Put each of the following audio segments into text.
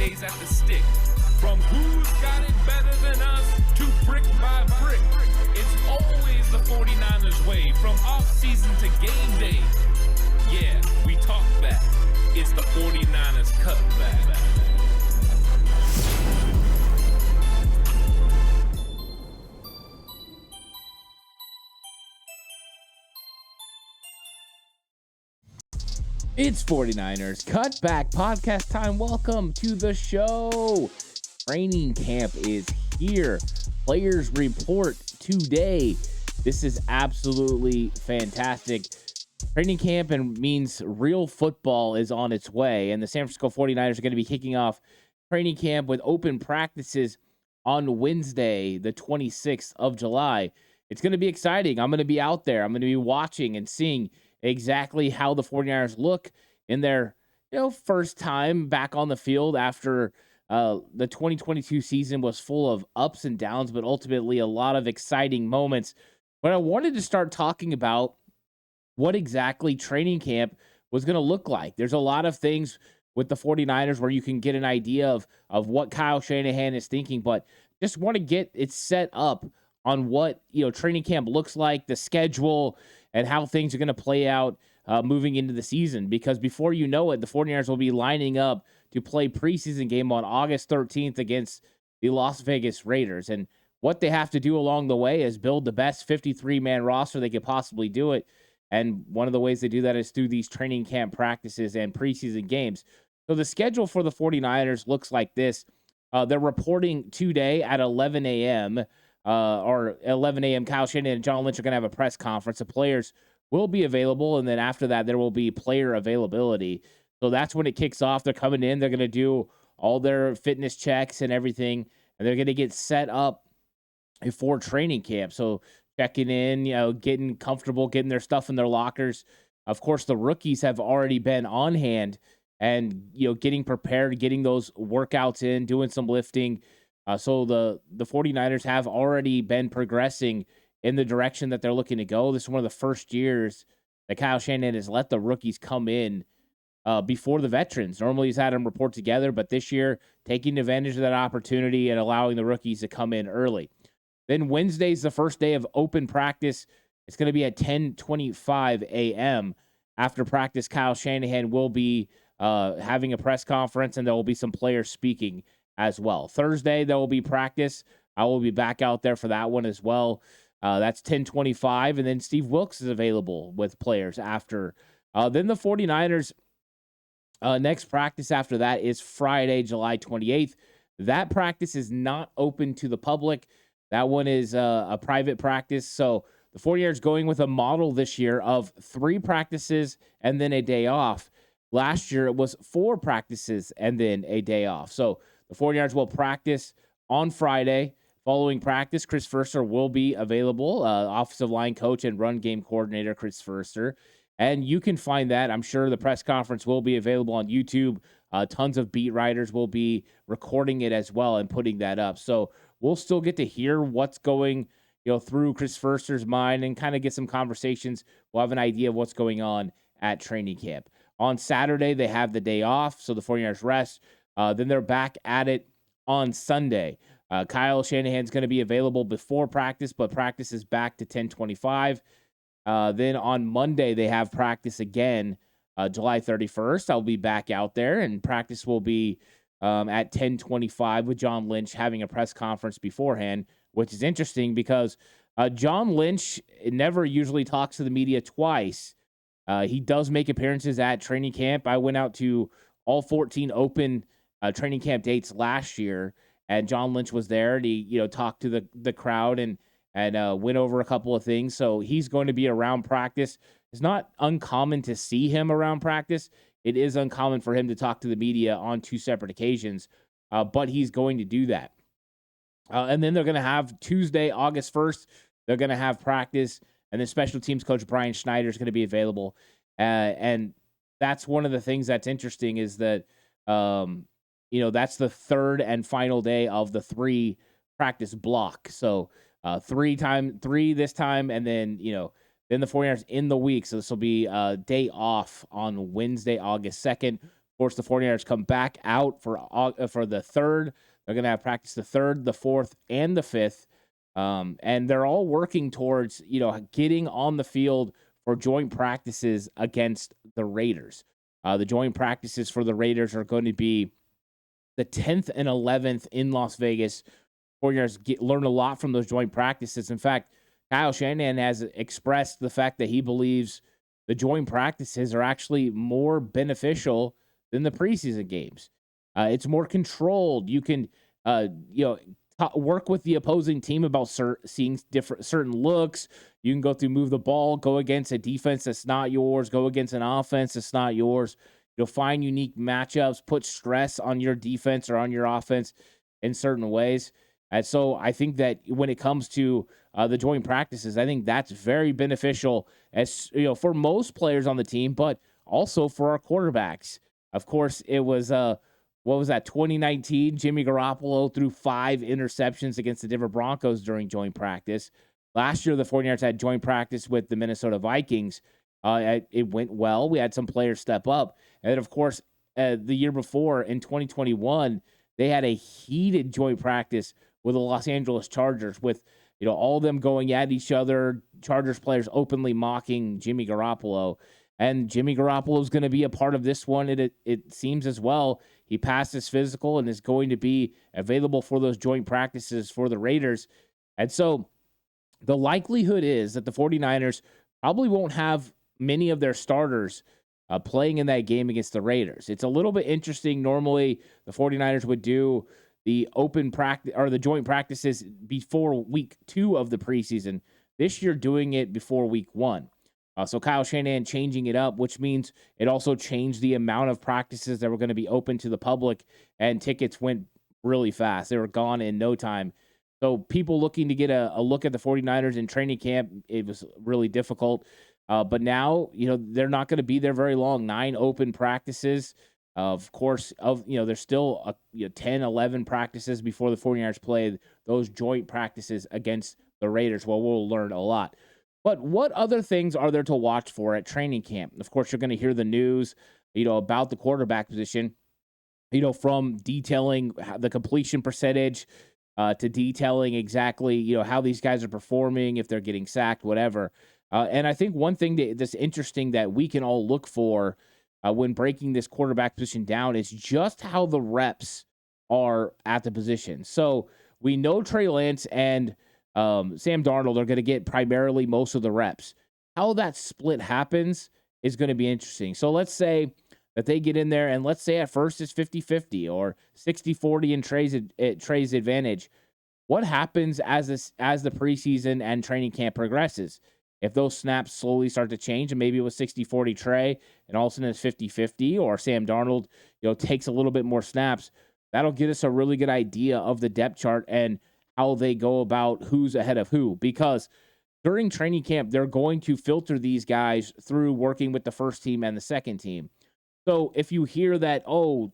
Fridays at the stick. From who's got it better than us to brick by brick. It's always the 49ers way, from off-season to game day. Yeah, we talk back. It's the 49ers Cutback. It's 49ers Cutback Podcast time. Welcome to the show. Training camp is here. Players report today. This is absolutely fantastic. Training camp means real football is on its way, and the San Francisco 49ers are going to be kicking off training camp with open practices on Wednesday, the 26th of July. It's going to be exciting. I'm going to be out there. I'm going to be watching and seeing exactly how the 49ers look in their first time back on the field after the 2022 season was full of ups and downs, but ultimately a lot of exciting moments. But I wanted to start talking about what exactly training camp was going to look like. There's a lot of things with the 49ers where you can get an idea of what Kyle Shanahan is thinking, but just want to get it set up on what training camp looks like, the schedule, and how things are going to play out moving into the season. Because before you know it, the 49ers will be lining up to play preseason game on August 13th against the Las Vegas Raiders. And what they have to do along the way is build the best 53-man roster they could possibly do it. And one of the ways they do that is through these training camp practices and preseason games. So the schedule for the 49ers looks like this. They're reporting today at 11 a.m. Or 11 a.m. Kyle Shanahan and John Lynch are going to have a press conference. The players will be available, and then after that, there will be player availability. So that's when it kicks off. They're coming in. They're going to do all their fitness checks and everything, and they're going to get set up for training camp. So checking in, getting comfortable, getting their stuff in their lockers. Of course, the rookies have already been on hand and, getting prepared, getting those workouts in, doing some lifting. So the 49ers have already been progressing in the direction that they're looking to go. This is one of the first years that Kyle Shanahan has let the rookies come in before the veterans. Normally he's had them report together, but this year taking advantage of that opportunity and allowing the rookies to come in early. Then Wednesday's the first day of open practice. It's going to be at 10:25 a.m. After practice, Kyle Shanahan will be having a press conference, and there will be some players speaking as well. Thursday, there will be practice. I will be back out there for that one as well. That's 10:25, and then Steve Wilks is available with players after. Then the 49ers, next practice after that is Friday, July 28th. That practice is not open to the public. That one is a private practice. So the 49ers going with a model this year of 3 practices and then a day off. Last year, it was 4 practices and then a day off. So the 49ers will practice on Friday. Following practice, Chris Foerster will be available, offensive line coach and run game coordinator Chris Foerster. And you can find that. I'm sure the press conference will be available on YouTube. Tons of beat writers will be recording it as well and putting that up. So we'll still get to hear what's going through Chris Foerster's mind and kind of get some conversations. We'll have an idea of what's going on at training camp. On Saturday, they have the day off, so the 49ers rest. Then they're back at it on Sunday. Kyle Shanahan's going to be available before practice, but practice is back to 10:25. Then on Monday, they have practice again, July 31st. I'll be back out there, and practice will be at 10:25 with John Lynch having a press conference beforehand, which is interesting because John Lynch never usually talks to the media twice. He does make appearances at training camp. I went out to all 14 open training camp dates last year, and John Lynch was there, and he talked to the crowd and went over a couple of things. So he's going to be around practice. It's not uncommon to see him around practice. It is uncommon for him to talk to the media on 2 separate occasions, but he's going to do that. And then they're going to have Tuesday, August 1st, they're going to have practice, and then special teams coach Brian Schneider is going to be available. And that's one of the things that's interesting is that, that's the third and final day of the 3 practice block. So 3 this time, and then, then the 49ers in the week. So this will be a day off on Wednesday, August 2nd, Of course, the 49ers come back out for the 3rd. They're going to have practice the 3rd, the 4th, and the 5th. And they're all working towards, getting on the field for joint practices against the Raiders. The joint practices for the Raiders are going to be the 10th and 11th in Las Vegas. 49ers learn a lot from those joint practices. In fact, Kyle Shanahan has expressed the fact that he believes the joint practices are actually more beneficial than the preseason games. It's more controlled. You can, work with the opposing team about seeing certain looks. You can go through, move the ball, go against a defense that's not yours, go against an offense that's not yours. You'll find unique matchups, put stress on your defense or on your offense in certain ways. And so I think that when it comes to the joint practices, I think that's very beneficial for most players on the team, but also for our quarterbacks. Of course, it was 2019, Jimmy Garoppolo threw 5 interceptions against the Denver Broncos during joint practice. Last year, the 49ers had joint practice with the Minnesota Vikings. It went well. We had some players step up. And then, of course, the year before in 2021, they had a heated joint practice with the Los Angeles Chargers with, all of them going at each other, Chargers players openly mocking Jimmy Garoppolo. And Jimmy Garoppolo is going to be a part of this one. It seems as well. He passed his physical and is going to be available for those joint practices for the Raiders. And so the likelihood is that the 49ers probably won't have many of their starters playing in that game against the Raiders. It's a little bit interesting. Normally, the 49ers would do the open practice or the joint practices before week 2 of the preseason. This year, doing it before week 1. So Kyle Shanahan changing it up, which means it also changed the amount of practices that were going to be open to the public, and tickets went really fast. They were gone in no time. So people looking to get a look at the 49ers in training camp, it was really difficult. But now, they're not going to be there very long. 9 open practices. Of course, there's still 10, 11 practices before the 49ers play those joint practices against the Raiders. Well, we'll learn a lot. But what other things are there to watch for at training camp? Of course, you're going to hear the news, about the quarterback position, from detailing the completion percentage to detailing exactly, how these guys are performing, if they're getting sacked, whatever. And I think one thing that's interesting that we can all look for when breaking this quarterback position down is just how the reps are at the position. So we know Trey Lance and Sam Darnold are going to get primarily most of the reps. How that split happens is going to be interesting. So let's say that they get in there, and let's say at first it's 50-50 or 60-40 in Trey's advantage. What happens as the preseason and training camp progresses? If those snaps slowly start to change, and maybe it was 60-40 Trey, and all of a sudden it's 50-50, or Sam Darnold, takes a little bit more snaps, that'll get us a really good idea of the depth chart and how they go about who's ahead of who. Because during training camp, they're going to filter these guys through working with the first team and the second team. So if you hear that,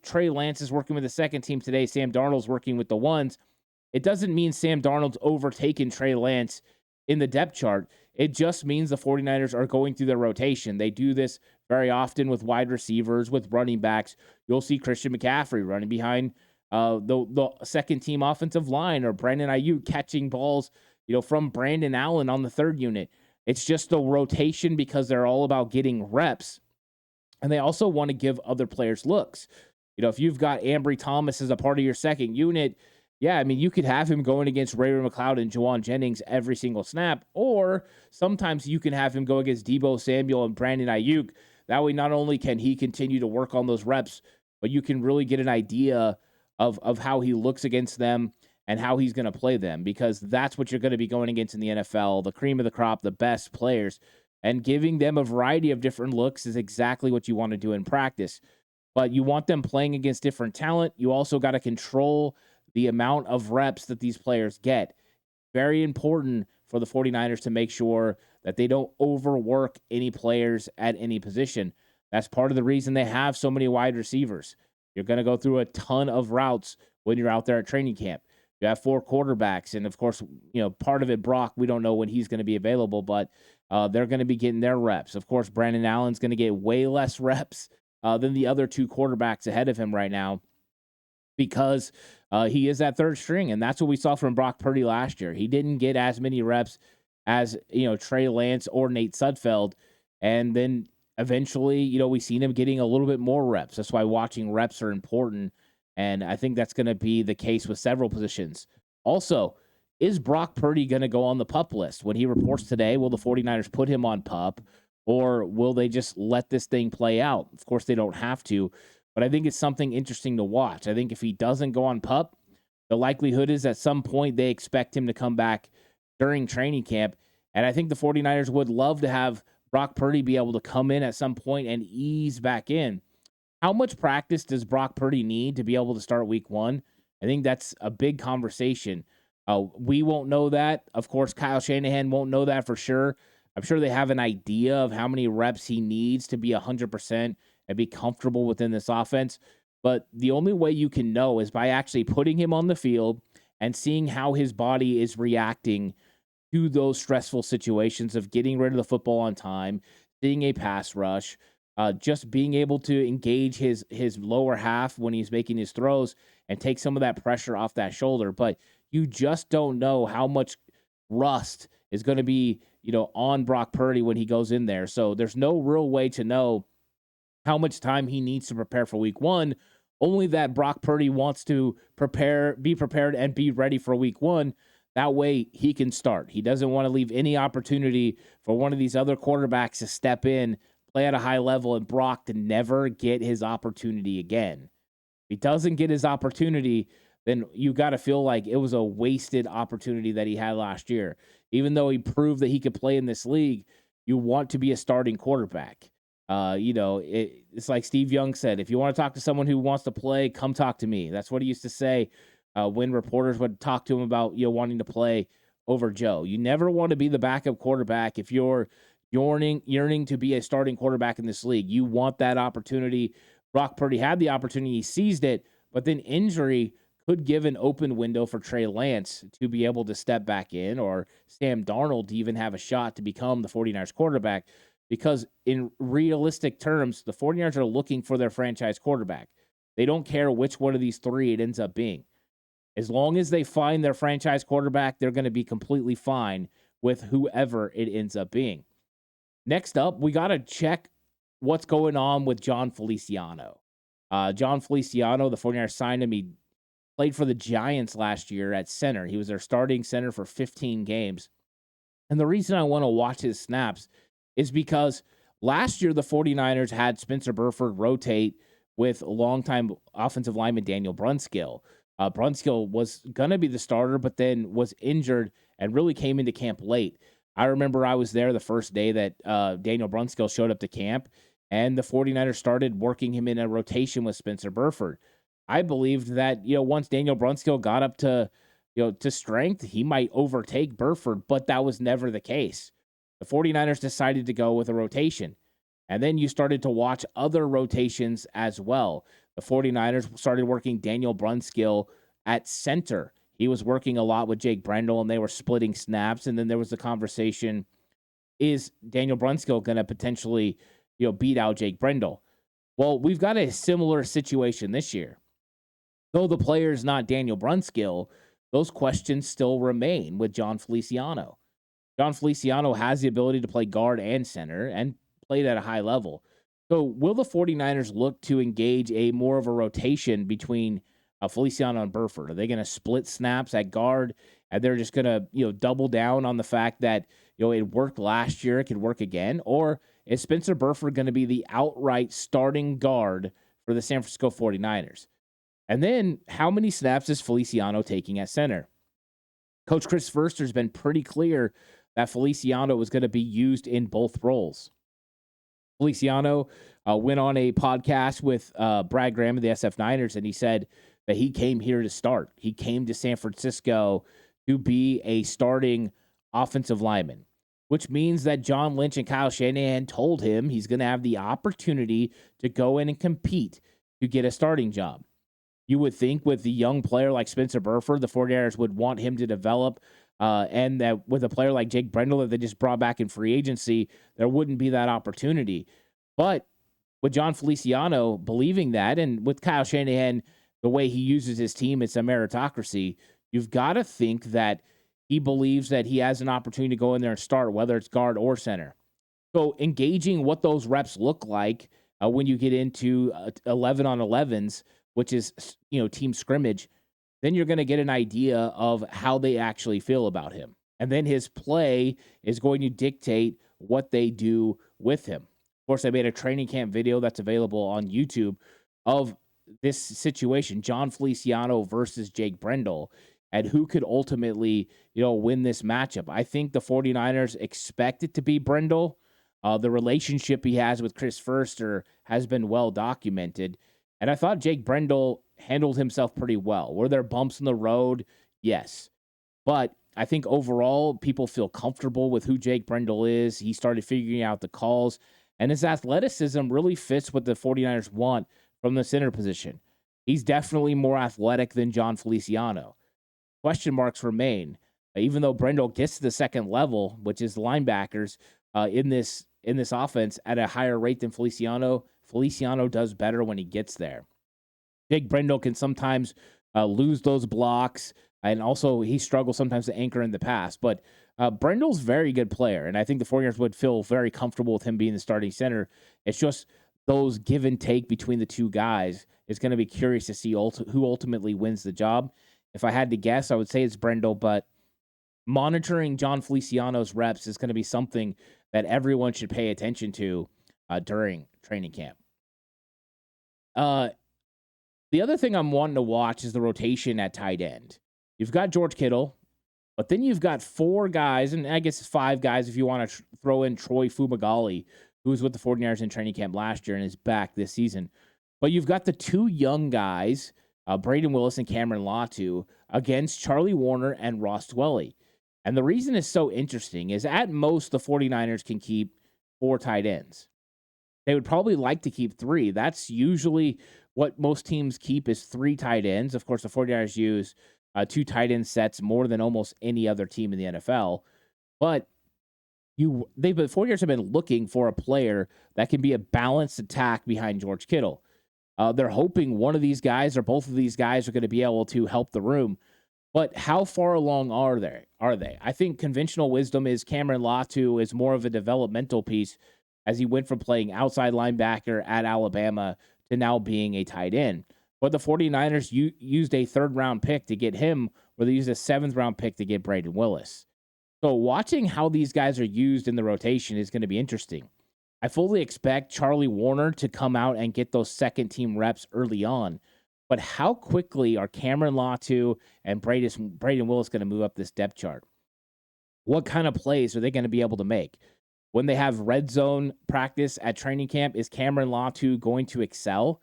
Trey Lance is working with the second team today, Sam Darnold's working with the ones, it doesn't mean Sam Darnold's overtaken Trey Lance in the depth chart. It just means the 49ers are going through their rotation. They do this very often with wide receivers, with running backs. You'll see Christian McCaffrey running behind the second team offensive line, or Brandon Ayuk catching balls, from Brandon Allen on the third unit. It's just a rotation because they're all about getting reps. And they also want to give other players looks. If you've got Ambry Thomas as a part of your second unit, you could have him going against Ray McLeod and Juwan Jennings every single snap, or sometimes you can have him go against Deebo Samuel and Brandon Ayuk. That way, not only can he continue to work on those reps, but you can really get an idea of how he looks against them and how he's going to play them, because that's what you're going to be going against in the NFL, the cream of the crop, the best players, and giving them a variety of different looks is exactly what you want to do in practice. But you want them playing against different talent. You also got to control the amount of reps that these players get. Very important for the 49ers to make sure that they don't overwork any players at any position. That's part of the reason they have so many wide receivers. You're going to go through a ton of routes when you're out there at training camp. You have 4 quarterbacks, and of course, part of it, Brock, we don't know when he's going to be available, but they're going to be getting their reps. Of course, Brandon Allen's going to get way less reps than the other two quarterbacks ahead of him right now, because he is that third string, and that's what we saw from Brock Purdy last year. He didn't get as many reps as Trey Lance or Nate Sudfeld, and then eventually we seen him getting a little bit more reps. That's why watching reps are important, and I think that's going to be the case with several positions. Also, is Brock Purdy going to go on the PUP list? When he reports today, will the 49ers put him on PUP, or will they just let this thing play out? Of course, they don't have to, but I think it's something interesting to watch. I think if he doesn't go on PUP, the likelihood is at some point they expect him to come back during training camp, and I think the 49ers would love to have Brock Purdy be able to come in at some point and ease back in. How much practice does Brock Purdy need to be able to start week one? I think that's a big conversation. We won't know that. Of course, Kyle Shanahan won't know that for sure. I'm sure they have an idea of how many reps he needs to be 100% and be comfortable within this offense. But the only way you can know is by actually putting him on the field and seeing how his body is reacting to those stressful situations of getting rid of the football on time, seeing a pass rush, just being able to engage his lower half when he's making his throws and take some of that pressure off that shoulder. But you just don't know how much rust is going to be, on Brock Purdy when he goes in there. So there's no real way to know how much time he needs to prepare for week one. Only that Brock Purdy wants to be prepared and be ready for week one. That way he can start. He doesn't want to leave any opportunity for one of these other quarterbacks to step in, play at a high level, and Brock to never get his opportunity again. If he doesn't get his opportunity, then you got to feel like it was a wasted opportunity that he had last year. Even though he proved that he could play in this league, you want to be a starting quarterback. It's like Steve Young said, if you want to talk to someone who wants to play, come talk to me. That's what he used to say when reporters would talk to him about wanting to play over Joe. You never want to be the backup quarterback if you're yearning to be a starting quarterback in this league. You want that opportunity. Brock Purdy had the opportunity, he seized it, but then injury could give an open window for Trey Lance to be able to step back in, or Sam Darnold to even have a shot to become the 49ers quarterback, because in realistic terms, the 49ers are looking for their franchise quarterback. They don't care which one of these three it ends up being. As long as they find their franchise quarterback, they're going to be completely fine with whoever it ends up being. Next up, we got to check what's going on with John Feliciano. John Feliciano, the 49ers signed him. He played for the Giants last year at center. He was their starting center for 15 games. And the reason I want to watch his snaps is because last year the 49ers had Spencer Burford rotate with longtime offensive lineman Daniel Brunskill. Brunskill was going to be the starter, but then was injured and really came into camp late. I remember I was there the first day that Daniel Brunskill showed up to camp, and the 49ers started working him in a rotation with Spencer Burford. I believed that, once Daniel Brunskill got up to strength, he might overtake Burford, but that was never the case. The 49ers decided to go with a rotation. And then you started to watch other rotations as well. The 49ers started working Daniel Brunskill at center. He was working a lot with Jake Brendel, and they were splitting snaps. And then there was the conversation, is Daniel Brunskill going to potentially, beat out Jake Brendel? Well, we've got a similar situation this year. Though the player is not Daniel Brunskill, those questions still remain with John Feliciano. John Feliciano has the ability to play guard and center and played at a high level. So will the 49ers look to engage a more of a rotation between Feliciano and Burford? Are they going to split snaps at guard, and they're just going to double down on the fact that it worked last year, it could work again? Or is Spencer Burford going to be the outright starting guard for the San Francisco 49ers? And then how many snaps is Feliciano taking at center? Coach Chris Verster has been pretty clear that Feliciano was going to be used in both roles. Feliciano went on a podcast with Brad Graham of the SF Niners, and he said that he came here to start. He came to San Francisco to be a starting offensive lineman, which means that John Lynch and Kyle Shanahan told him he's going to have the opportunity to go in and compete to get a starting job. You would think with the young player like Spencer Burford, the 49ers would want him to develop, and that with a player like Jake Brendel that they just brought back in free agency, there wouldn't be that opportunity. But with John Feliciano believing that, and with Kyle Shanahan, the way he uses his team, it's a meritocracy. You've got to think that he believes that he has an opportunity to go in there and start, whether it's guard or center. So engaging what those reps look like when you get into 11 on 11s, which is, team scrimmage, then you're going to get an idea of how they actually feel about him. And then his play is going to dictate what they do with him. Of course, I made a training camp video that's available on YouTube of this situation, John Feliciano versus Jake Brendel, and who could ultimately, win this matchup. I think the 49ers expect it to be Brendel. The relationship he has with Chris Foerster has been well documented. And I thought Jake Brendel handled himself pretty well. Were there bumps in the road? Yes. But I think overall, people feel comfortable with who Jake Brendel is. He started figuring out the calls, and his athleticism really fits what the 49ers want from the center position. He's definitely more athletic than John Feliciano. Question marks remain. Even though Brendel gets to the second level, which is linebackers, in this offense at a higher rate than Feliciano, Feliciano does better when he gets there. Jake Brendel can sometimes lose those blocks, and also he struggles sometimes to anchor in the pass. But Brendel's a very good player, and I think the 49ers would feel very comfortable with him being the starting center. It's just those give and take between the two guys. It's going to be curious to see who ultimately wins the job. If I had to guess, I would say it's Brendel, but monitoring John Feliciano's reps is going to be something that everyone should pay attention to during training camp. The other thing I'm wanting to watch is the rotation at tight end. You've got George Kittle, but then you've got 4 guys, and I guess 5 guys if you want to throw in Troy Fumagalli, who was with the 49ers in training camp last year and is back this season. But you've got the 2 young guys, Braden Willis and Cameron Latu, against Charlie Warner and Ross Dwelley. And the reason it's so interesting is at most the 49ers can keep 4 tight ends. They would probably like to keep 3. That's usually what most teams keep is 3 tight ends. Of course, the 49ers use 2 tight end sets more than almost any other team in the NFL. But the 49ers have been looking for a player that can be a balanced attack behind George Kittle. They're hoping one of these guys or both of these guys are going to be able to help the room. But how far along are they? I think conventional wisdom is Cameron Latu is more of a developmental piece as he went from playing outside linebacker at Alabama to now being a tight end. But the 49ers used a 3rd-round pick to get him, or they used a 7th-round pick to get Braden Willis. So watching how these guys are used in the rotation is going to be interesting. I fully expect Charlie Warner to come out and get those second-team reps early on. But how quickly are Cameron Latu and Braden Willis going to move up this depth chart? What kind of plays are they going to be able to make? When they have red zone practice at training camp, is Cameron Latu going to excel?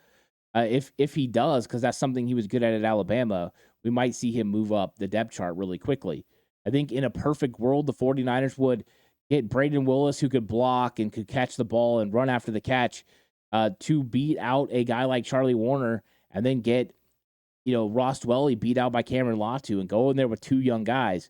If he does, because that's something he was good at Alabama, we might see him move up the depth chart really quickly. I think in a perfect world, the 49ers would get Braden Willis, who could block and could catch the ball and run after the catch, to beat out a guy like Charlie Warner, and then get, Ross Dwelley beat out by Cameron Latu and go in there with 2 young guys.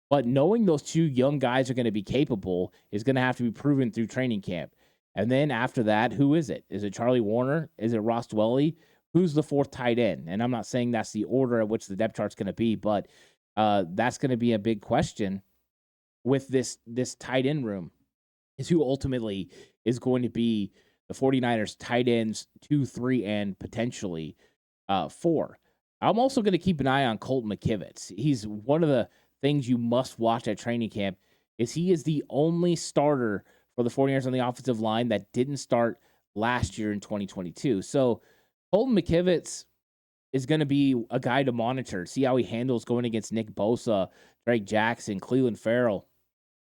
But knowing those 2 young guys are going to be capable is going to have to be proven through training camp. And then after that, who is it? Is it Charlie Warner? Is it Ross Dwelley? Who's the 4th tight end? And I'm not saying that's the order at which the depth chart's going to be, but that's going to be a big question with this tight end room, is who ultimately is going to be the 49ers tight ends 2, 3, and potentially 4. I'm also going to keep an eye on Colton McKivitz. He's one of the things you must watch at training camp. He is the only starter for the 49ers on the offensive line that didn't start last year in 2022. So Colton McKivitz is going to be a guy to monitor, see how he handles going against Nick Bosa, Drake Jackson, Cleveland Farrell,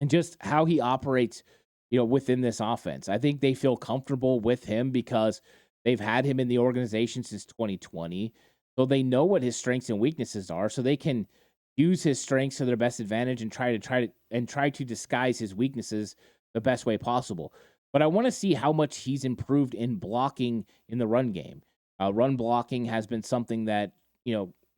and just how he operates, within this offense. I think they feel comfortable with him because they've had him in the organization since 2020. So they know what his strengths and weaknesses are, so they can use his strengths to their best advantage and try to disguise his weaknesses the best way possible. But I want to see how much he's improved in blocking in the run game. Run blocking has been something that,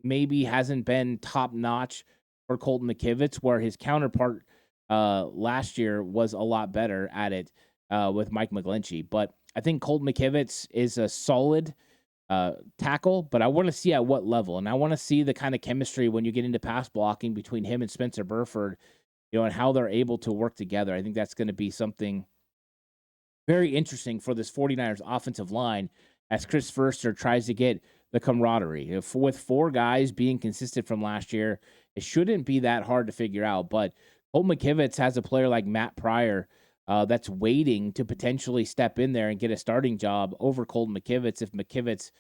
maybe hasn't been top notch for Colton McKivitz, where his counterpart last year was a lot better at it with Mike McGlinchey. But I think Colt McKivitz is a solid tackle, but I want to see at what level. And I want to see the kind of chemistry when you get into pass blocking between him and Spencer Burford, and how they're able to work together. I think that's going to be something very interesting for this 49ers offensive line as Chris Foerster tries to get the camaraderie. With four guys being consistent from last year, it shouldn't be that hard to figure out. But Colt McKivitz has a player like Matt Pryor that's waiting to potentially step in there and get a starting job over Colt McKivitz if McKivitz,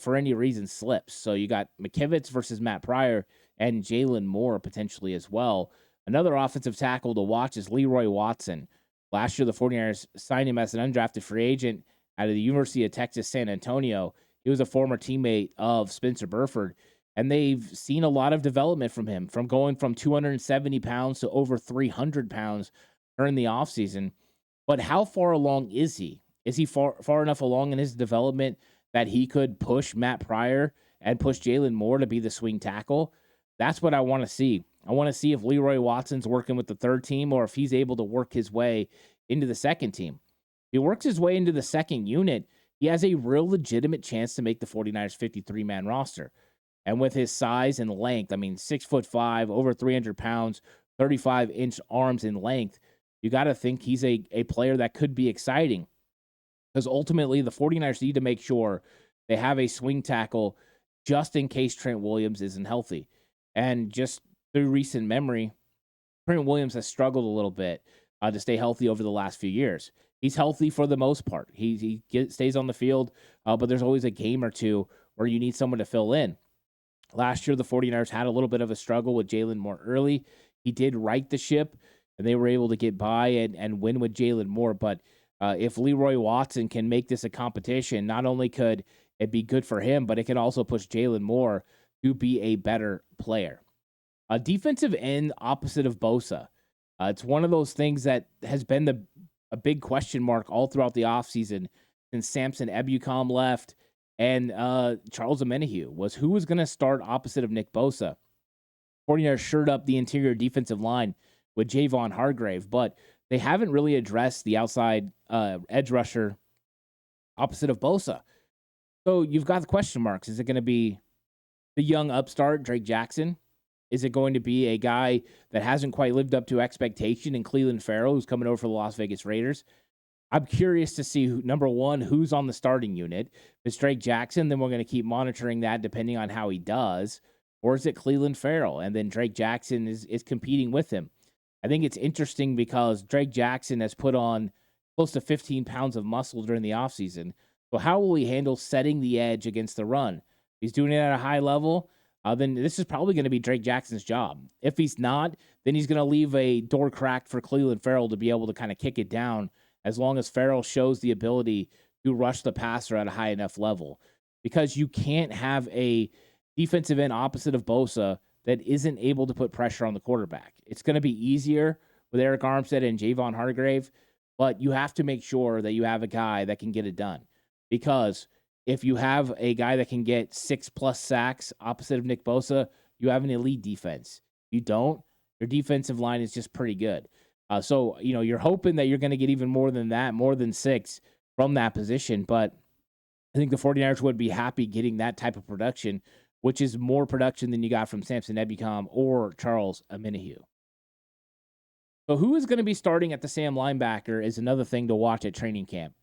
for any reason slips. So you got McKivitz versus Matt Pryor and Jalen Moore potentially as well. Another offensive tackle to watch is Leroy Watson. Last year, the 49ers signed him as an undrafted free agent out of the University of Texas, San Antonio. He was a former teammate of Spencer Burford, and they've seen a lot of development from him, from going from 270 pounds to over 300 pounds during the offseason. But how far along is he? Is he far enough along in his development that he could push Matt Pryor and push Jalen Moore to be the swing tackle? That's what I want to see. I want to see if Leroy Watson's working with the third team or if he's able to work his way into the second team. If he works his way into the second unit, he has a real legitimate chance to make the 49ers 53-man roster. And with his size and length, 6'5", over 300 pounds, 35-inch arms in length, you got to think he's a player that could be exciting. Because ultimately, the 49ers need to make sure they have a swing tackle just in case Trent Williams isn't healthy. And just through recent memory, Trent Williams has struggled a little bit to stay healthy over the last few years. He's healthy for the most part. He stays on the field, but there's always a game or two where you need someone to fill in. Last year, the 49ers had a little bit of a struggle with Jalen Moore early. He did right the ship, and they were able to get by and win with Jalen Moore. But if Leroy Watson can make this a competition, not only could it be good for him, but it can also push Jalen Moore to be a better player. A defensive end opposite of Bosa. It's one of those things that has been a big question mark all throughout the offseason since Samson Ebukam left and Charles Omenihu was who was going to start opposite of Nick Bosa. 49ers shored up the interior defensive line with Javon Hargrave, but they haven't really addressed the outside edge rusher opposite of Bosa. So you've got the question marks. Is it going to be the young upstart, Drake Jackson? Is it going to be a guy that hasn't quite lived up to expectation in Clelin Ferrell, who's coming over for the Las Vegas Raiders? I'm curious to see, number one, who's on the starting unit. If it's Drake Jackson, then we're going to keep monitoring that depending on how he does. Or is it Clelin Ferrell? And then Drake Jackson is competing with him. I think it's interesting because Drake Jackson has put on close to 15 pounds of muscle during the offseason. So how will he handle setting the edge against the run? If he's doing it at a high level, then this is probably going to be Drake Jackson's job. If he's not, then he's going to leave a door cracked for Clelin Ferrell to be able to kind of kick it down as long as Ferrell shows the ability to rush the passer at a high enough level. Because you can't have a defensive end opposite of Bosa that isn't able to put pressure on the quarterback. It's going to be easier with Eric Armstead and Javon Hargrave, but you have to make sure that you have a guy that can get it done. Because if you have a guy that can get 6+ sacks opposite of Nick Bosa, you have an elite defense. You don't, your defensive line is just pretty good. So you're hoping that you're going to get even more than that, more than 6 from that position. But I think the 49ers would be happy getting that type of production, which is more production than you got from Samson Ebukam or Charles Omenihu. So who is going to be starting at the Sam linebacker is another thing to watch at training camp.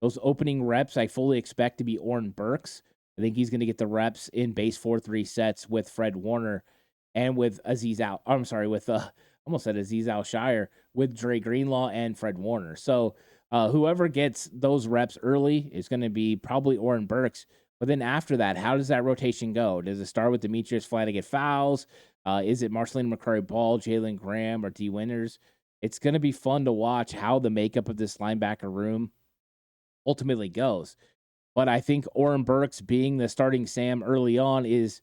Those opening reps, I fully expect to be Oren Burks. I think he's going to get the reps in base 4-3 sets with Fred Warner and with Aziz Al-Shire with Dre Greenlaw and Fred Warner. So whoever gets those reps early is going to be probably Oren Burks. But then after that, how does that rotation go? Does it start with Demetrius Flanagan-Fowles? Is it Marceline McCurry-Ball, Jalen Graham, or D. Winters? It's going to be fun to watch how the makeup of this linebacker room ultimately goes. But I think Oren Burks being the starting Sam early on is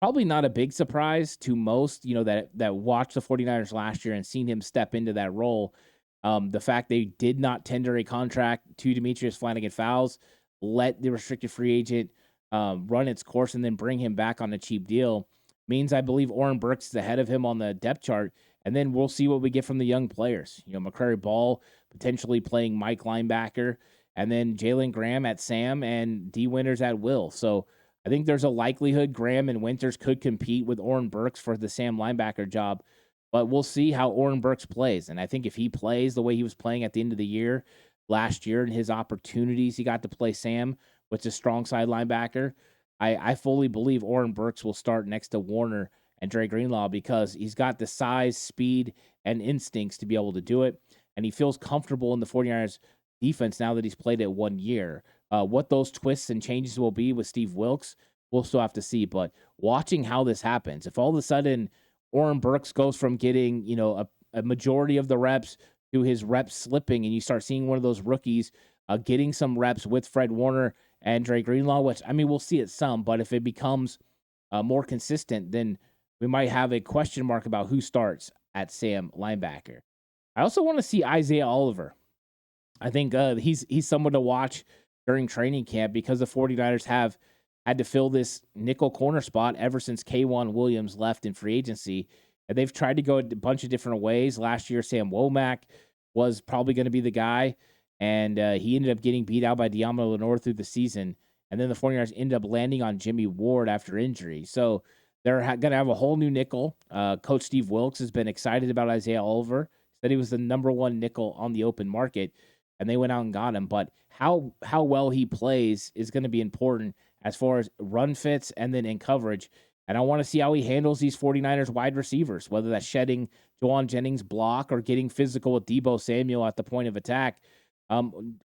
probably not a big surprise to most, that watched the 49ers last year and seen him step into that role. The fact they did not tender a contract to Demetrius Flanagan-Fowles, let the restricted free agent run its course and then bring him back on a cheap deal means I believe Oren Burks is ahead of him on the depth chart. And then we'll see what we get from the young players. McCurry Ball potentially playing Mike linebacker. and then Jalen Graham at Sam and D Winters at Will. So I think there's a likelihood Graham and Winters could compete with Oren Burks for the Sam linebacker job, but we'll see how Oren Burks plays. And I think if he plays the way he was playing at the end of the year last year and his opportunities he got to play Sam, which is strong side linebacker, I fully believe Oren Burks will start next to Warner and Dre Greenlaw because he's got the size, speed, and instincts to be able to do it. And he feels comfortable in the 49ers defense now that he's played it 1 year. What those twists and changes will be with Steve Wilks, we'll still have to see. But watching how this happens, if all of a sudden Oren Burks goes from getting, a majority of the reps to his reps slipping, and you start seeing one of those rookies getting some reps with Fred Warner and Dre Greenlaw, which, I mean, we'll see it some, but if it becomes more consistent, then we might have a question mark about who starts at Sam linebacker. I also want to see Isaiah Oliver. I think he's someone to watch during training camp because the 49ers have had to fill this nickel corner spot ever since K'Wan Williams left in free agency. And they've tried to go a bunch of different ways. Last year, Sam Womack was probably going to be the guy, and he ended up getting beat out by Diamo Lenore through the season. And then the 49ers ended up landing on Jimmy Ward after injury. So they're going to have a whole new nickel. Coach Steve Wilks has been excited about Isaiah Oliver. Said he was the number one nickel on the open market, and they went out and got him. But how well he plays is going to be important as far as run fits and then in coverage. And I want to see how he handles these 49ers wide receivers, whether that's shedding Juwan Jennings' block or getting physical with Deebo Samuel at the point of attack,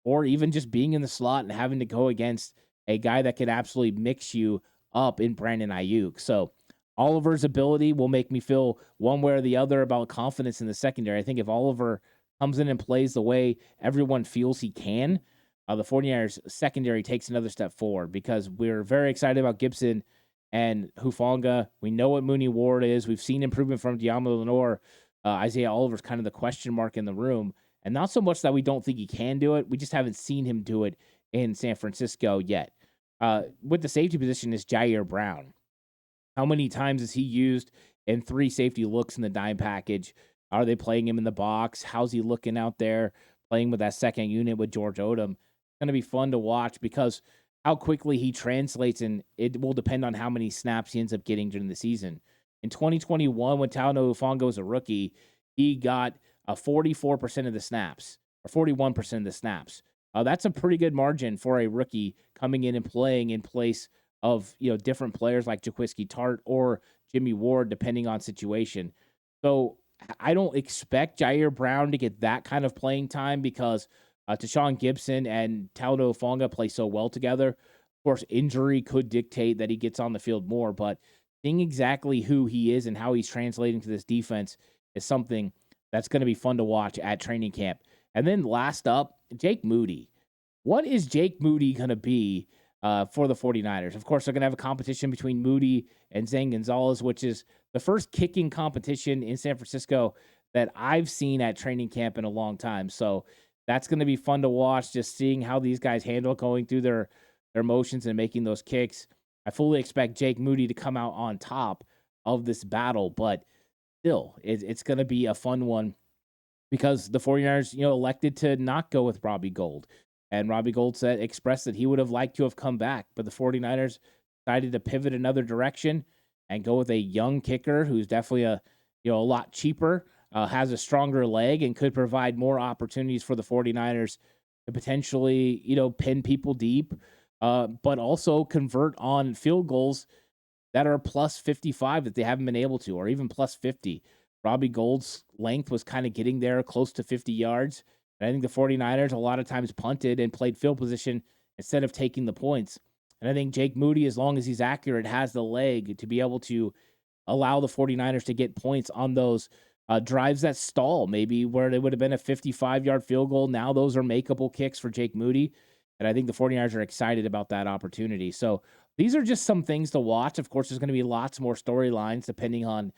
or even just being in the slot and having to go against a guy that can absolutely mix you up in Brandon Ayuk. So Oliver's ability will make me feel one way or the other about confidence in the secondary. I think if Oliver comes in and plays the way everyone feels he can, the 49ers secondary takes another step forward because we're very excited about Gibson and Hufanga. We know what Mooney Ward is. We've seen improvement from Diamo Lenore. Isaiah Oliver's kind of the question mark in the room. And not so much that we don't think he can do it. We just haven't seen him do it in San Francisco yet. With the safety position is Jair Brown. How many times is he used in 3 safety looks in the dime package? Are they playing him in the box? How's he looking out there playing with that second unit with George Odom? It's going to be fun to watch because how quickly he translates, and it will depend on how many snaps he ends up getting during the season. In 2021, when Talanoa Hufanga was a rookie, he got 44% of the snaps, or 41% of the snaps. That's a pretty good margin for a rookie coming in and playing in place of different players like Jaquiski Tart or Jimmy Ward, depending on situation. So I don't expect Jair Brown to get that kind of playing time because Tashawn Gibson and Talanoa Hufanga play so well together. Of course, injury could dictate that he gets on the field more, but seeing exactly who he is and how he's translating to this defense is something that's going to be fun to watch at training camp. And then last up, Jake Moody. What is Jake Moody going to be for the 49ers? Of course, they're going to have a competition between Moody and Zane Gonzalez, which is the first kicking competition in San Francisco that I've seen at training camp in a long time. So that's going to be fun to watch, just seeing how these guys handle going through their motions and making those kicks. I fully expect Jake Moody to come out on top of this battle, but still, it's going to be a fun one because the 49ers, elected to not go with Robbie Gould. And Robbie Gould expressed that he would have liked to have come back, but the 49ers decided to pivot another direction and go with a young kicker who's definitely a lot cheaper, has a stronger leg, and could provide more opportunities for the 49ers to potentially, pin people deep, but also convert on field goals that are plus 55 that they haven't been able to, or even plus 50. Robbie Gould's length was kind of getting there close to 50 yards. And I think the 49ers a lot of times punted and played field position instead of taking the points. And I think Jake Moody, as long as he's accurate, has the leg to be able to allow the 49ers to get points on those drives that stall, maybe where it would have been a 55-yard field goal. Now those are makeable kicks for Jake Moody. And I think the 49ers are excited about that opportunity. So these are just some things to watch. Of course, there's going to be lots more storylines depending on,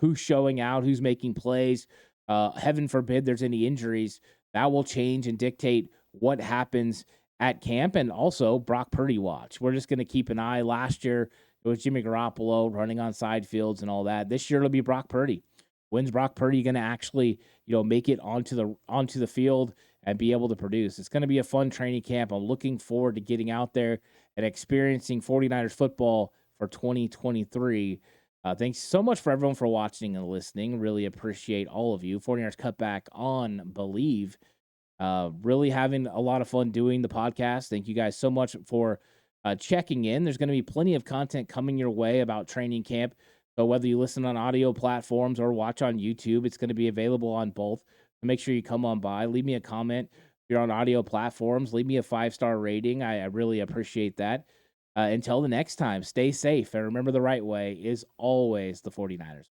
who's showing out, who's making plays. Heaven forbid there's any injuries. That will change and dictate what happens at camp. And also Brock Purdy watch. We're just going to keep an eye. Last year, it was Jimmy Garoppolo running on side fields and all that. This year, it'll be Brock Purdy. When's Brock Purdy going to actually, make it onto the field and be able to produce. It's going to be a fun training camp. I'm looking forward to getting out there and experiencing 49ers football for 2023. Thanks so much for everyone for watching and listening. Really appreciate all of you. 49ers Cutback on Believe. Really having a lot of fun doing the podcast. Thank you guys so much for checking in. There's going to be plenty of content coming your way about training camp. So whether you listen on audio platforms or watch on YouTube, it's going to be available on both. So make sure you come on by. Leave me a comment. If you're on audio platforms, leave me a 5-star rating. I really appreciate that. Until the next time, stay safe. And remember, the right way is always the 49ers.